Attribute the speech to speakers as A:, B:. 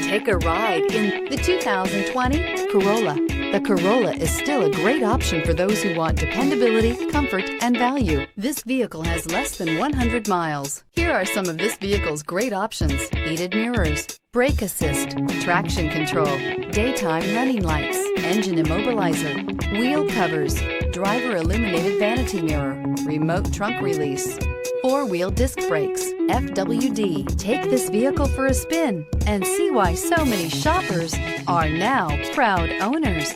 A: Take a ride in the 2020 Corolla. The Corolla is still a great option for those who want dependability, comfort, and value. This vehicle has less than 100 miles. Here are some of this vehicle's great options: heated mirrors, brake assist, traction control, daytime running lights, engine immobilizer, wheel covers, driver illuminated vanity mirror, remote trunk release, four-wheel disc brakes, FWD. Take this vehicle for a spin and see why so many shoppers are now proud owners.